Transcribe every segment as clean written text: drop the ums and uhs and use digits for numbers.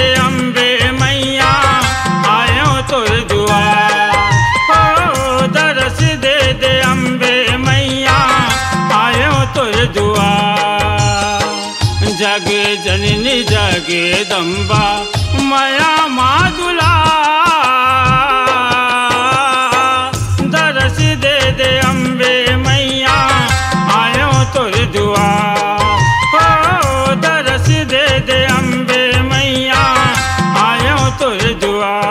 दे अम्बे मैया आयो तुर दुआर। ओ दरस दे अम्बे मैया आयो तुर दुआर। जग जननी जगदम्बा माया मादुला दरस दे अम्बे मैया आयो तुर दुआर। ओ दरस दे अम्बे मैया आयो तुर दुआर।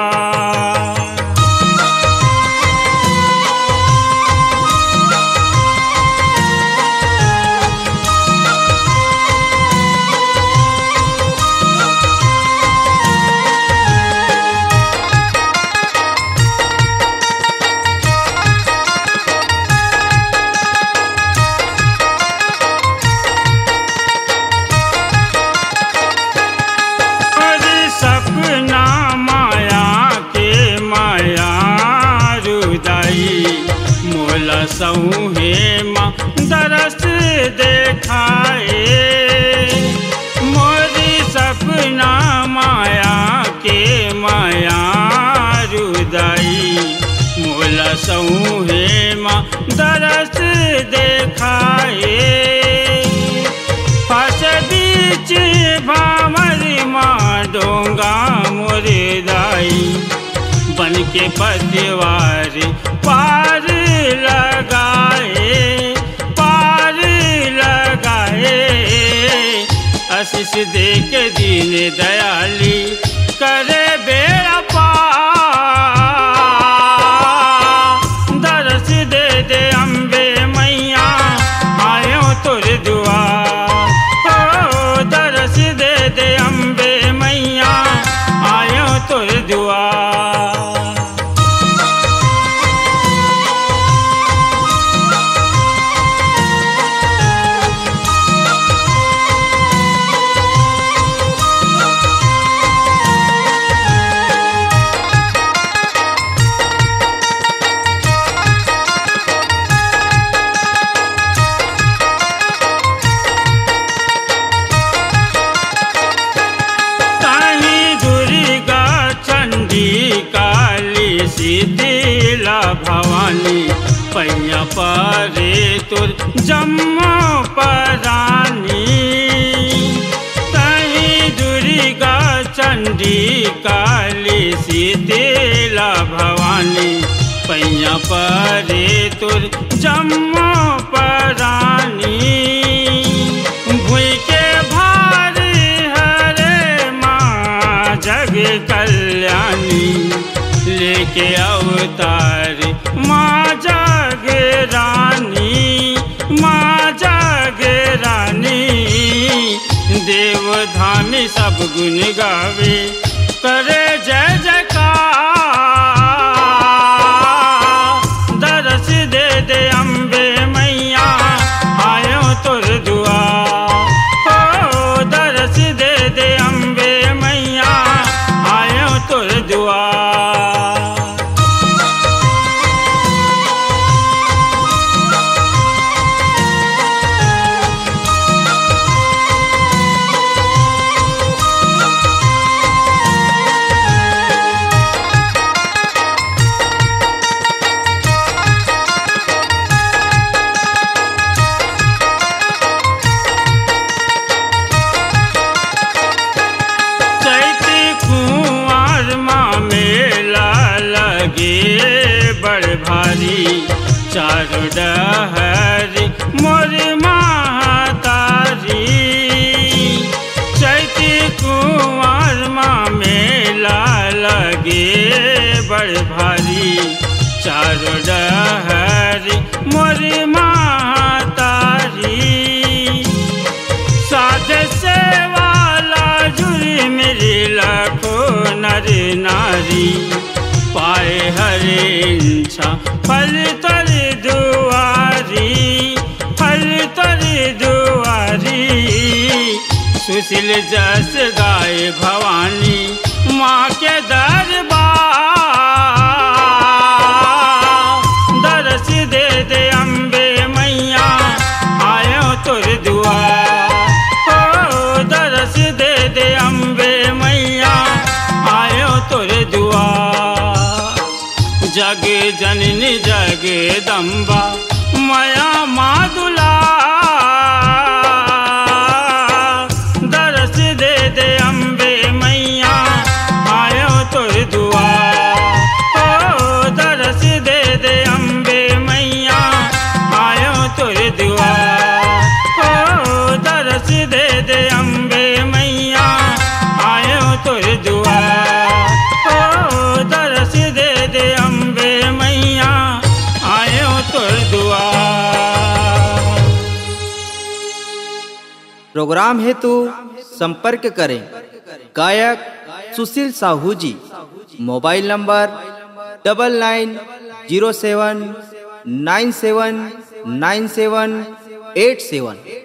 सपना माया के माया रुदाई मोला सौहे माँ दरस देखाए। मोरी सपना माया के माया रुदाई मोला सौहे माँ दरस देखाए। फस बीच भामरी माँ डोंगा मोरे दाई बन के पतिवार पार लगाए पार लगाए। आशीष दे के दीन दयाली करे बेड़ा पार। दरस दे अम्बे मैया आयो तुर दुआर। ओ दरस दे अम्बे मैया आयो तुर दुआर। काली शीतला भवानी पैया परे तुर जम्मो परानी। तही दुर्गा चंडी काली शीतला भवानी पैया परे तुर जम्मो परानी। भूई के भार हरे माँ जग कल्याणी लेके अवतार माँ जागरानी माँ जागरानी। देवधामी सब गुण गावे करे जय जयकार। दरस दे अम्बे मैया आयो तुर दुआर। ओ दरस दे अम्बे मैया आयो तुर दुआर। बड़ भारी चारों डहरी मोर महातारी। चैती कुंवर माँ मेला लगे बड़ भारी चारों डहरी मोर महातारी। साध सेवाला जुड़ी मेरी लाखों नर नारी पाए हरे इच्छा फल तर दुआरी फल तर दुआरी। सुशील जस गाय भवानी माँ के दरबार। दरस दे अम्बे मैया आयो तुर दुआर। ओ दरस दे अम्बे मैया जग जननी जगदम्बा माया मादुला दरस दे दे अम्बे मैया आयो तोर दुआर। ओ दरस दे दे अम्बे मैया आयो तोर दुआर। ओ दरस दे दे अम्बे मैया आयो तोर दुआर। ओ दरस दे दे अम्बे मैया आयो तोर दुआर। प्रोग्राम हेतु संपर्क करें गायक सुशील साहू जी। Mobile number 9907979787।